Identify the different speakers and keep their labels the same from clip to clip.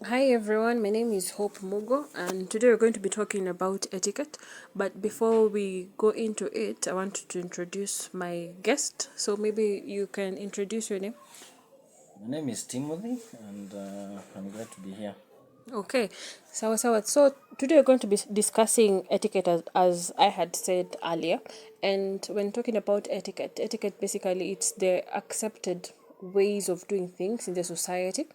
Speaker 1: Hi everyone, my name is Hope Mugo, and today we're going to be talking about etiquette. But before we go into it, I want to introduce my guest. So maybe you can introduce your name.
Speaker 2: My name is Timothy, and I'm glad to be here.
Speaker 1: Okay, so today we're going to be discussing etiquette as I had said earlier. And when talking about etiquette basically it's the accepted ways of doing things in the society.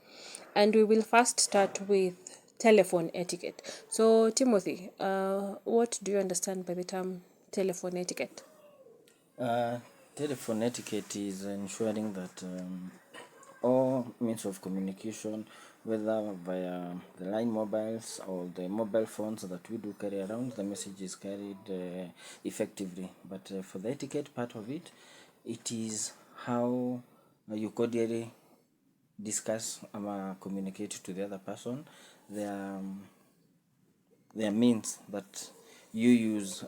Speaker 1: And we will first start with telephone etiquette. So, Timothy, what do you understand by the term telephone etiquette?
Speaker 2: Uh, Telephone etiquette is ensuring that all means of communication, whether via the line mobiles or the mobile phones that we do carry around, the message is carried effectively. But for the etiquette part of it, it is how you cordially discuss or communicate to the other person. Their there are means that you use,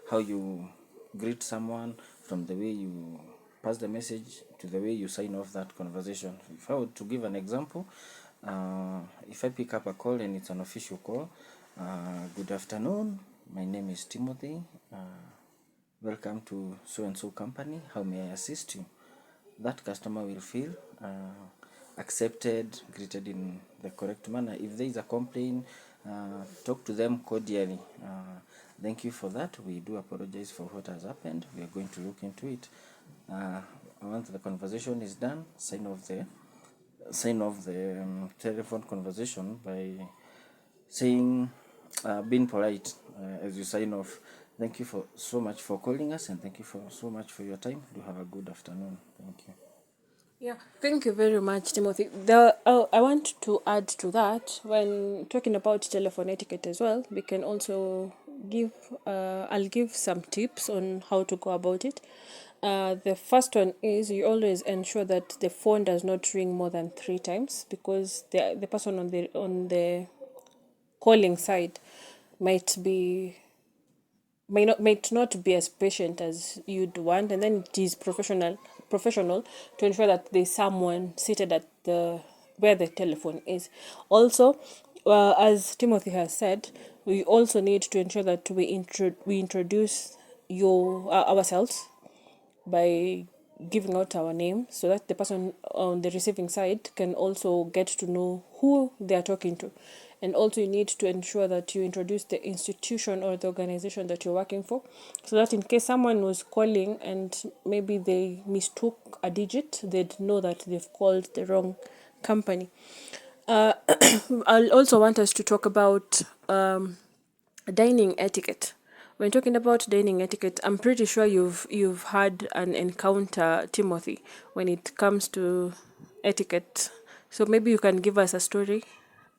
Speaker 2: how you greet someone, from the way you pass the message to the way you sign off that conversation. If I were to give an example, if I pick up a call and it's an official call, good afternoon, my name is Timothy, welcome to so and so company, how may I assist you? That customer will feel accepted, greeted in the correct manner. If there is a complaint, talk to them cordially. Thank you for that. We do apologize for what has happened. We are going to look into it. Once the conversation is done, sign off the telephone conversation by saying, being polite as you sign off. Thank you for so much for calling us, and thank you for so much for your time. Do have a good afternoon. Thank you.
Speaker 1: Yeah, thank you very much, Timothy. I want to add to that when talking about telephone etiquette as well. We can also give. I'll give some tips on how to go about it. The first one is you always ensure that the phone does not ring more than 3 times because the person on the calling side might be might not be as patient as you'd want, and then it is professional to ensure that there's someone seated at the where the telephone is. Also, as Timothy has said, we also need to ensure that we introduce ourselves by giving out our name so that the person on the receiving side can also get to know who they are talking to. And also, you need to ensure that you introduce the institution or the organization that you're working for so that in case someone was calling and maybe they mistook a digit, they'd know that they've called the wrong company. Uh, I'll also want us to talk about dining etiquette. When talking about dining etiquette, I'm pretty sure you've had an encounter, Timothy, when it comes to etiquette. So maybe you can give us a story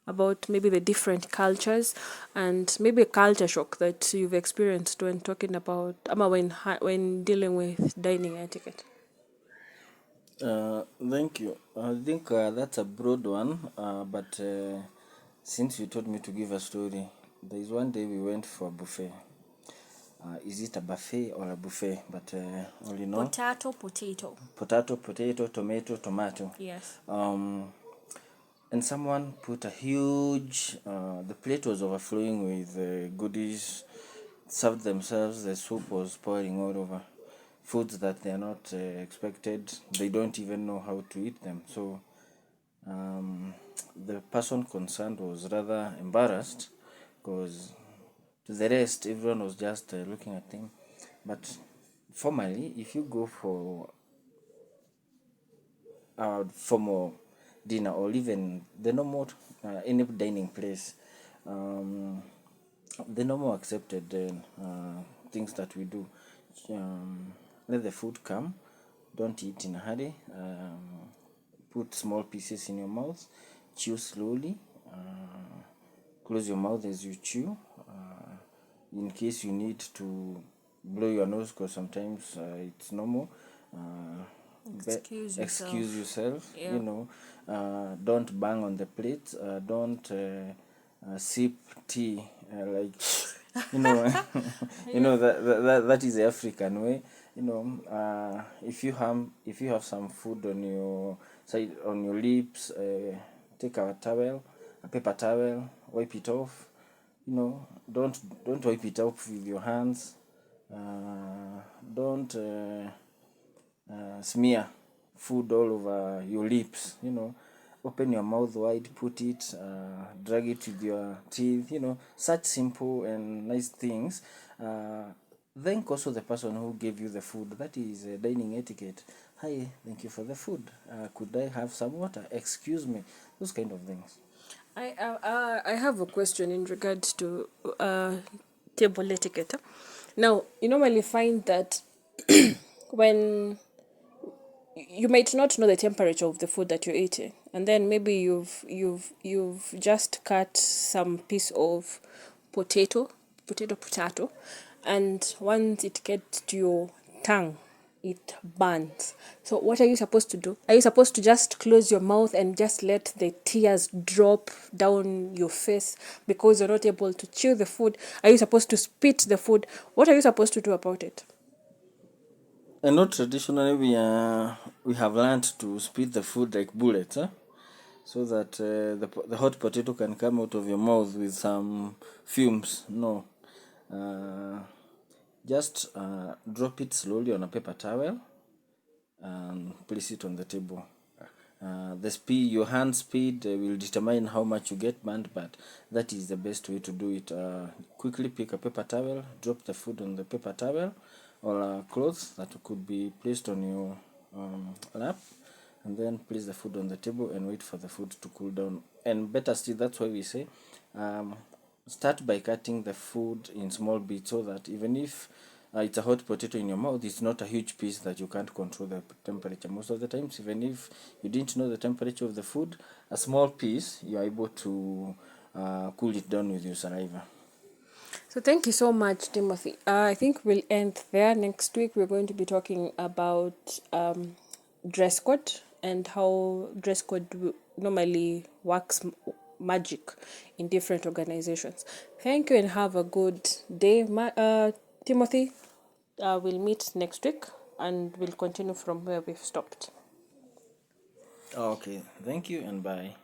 Speaker 1: about maybe the different cultures and maybe a culture shock that you've experienced when talking about when dealing with dining etiquette.
Speaker 2: Thank you. I think that's a broad one, but since you told me to give a story, there is one day we went for a buffet. Is it a buffet or a buffet? But all you know,
Speaker 1: Potato, potato.
Speaker 2: potato, potato, tomato, tomato.
Speaker 1: Yes.
Speaker 2: Um, and someone put a huge, the plate was overflowing with goodies, served themselves, the soup was pouring all over. Foods that they are not expected, they don't even know how to eat them. So um, the person concerned was rather embarrassed because to the rest, everyone was just looking at him. But formally, if you go for a formal dinner or even the normal any dining place, um, the normal accepted things that we do, let the food come, don't eat in a hurry, put small pieces in your mouth, chew slowly, close your mouth as you chew, in case you need to blow your nose because sometimes it's normal,
Speaker 1: Excuse
Speaker 2: excuse
Speaker 1: yourself.
Speaker 2: yourself,
Speaker 1: Yeah.
Speaker 2: don't bang on the plate, don't sip tea, like you know that is the African way. If you have some food on your side, on your lips, take a towel, a paper towel, wipe it off. Don't wipe it off with your hands. Don't smear food all over your lips. Open your mouth wide, put it, drag it with your teeth. Such simple and nice things. Thank also the person who gave you the food. That is dining etiquette. Hi, thank you for the food. Could I have some water? Excuse me. Those kind of things.
Speaker 1: I have a question in regards to table etiquette. Now, you normally find that when you might not know the temperature of the food that you're eating, and then maybe you've just cut some piece of potato, and once it gets to your tongue, it burns. So what are you supposed to do? Are you supposed to just close your mouth and just let the tears drop down your face because you're not able to chew the food? Are you supposed to spit the food? What are you supposed to do about it?
Speaker 2: And not traditionally, we have learned to spit the food like bullets, so that the hot potato can come out of your mouth with some fumes. No, uh, just drop it slowly on a paper towel and place it on the table. Your hand speed will determine how much you get burned, but that is the best way to do it. Quickly pick a paper towel, drop the food on the paper towel or a cloth that could be placed on your lap, and then place the food on the table and wait for the food to cool down. And better still, that's why we say start by cutting the food in small bits, so that even if it's a hot potato in your mouth, it's not a huge piece that you can't control the temperature. Most of the times, even if you didn't know the temperature of the food, a small piece, you're able to cool it down with your saliva.
Speaker 1: So thank you so much, Timothy. I think we'll end there. Next week, we're going to be talking about dress code and how dress code normally works magic in different organizations. Thank you and have a good day, Timothy. We'll meet next week and we'll continue from where we've stopped.
Speaker 2: Okay, thank you and bye.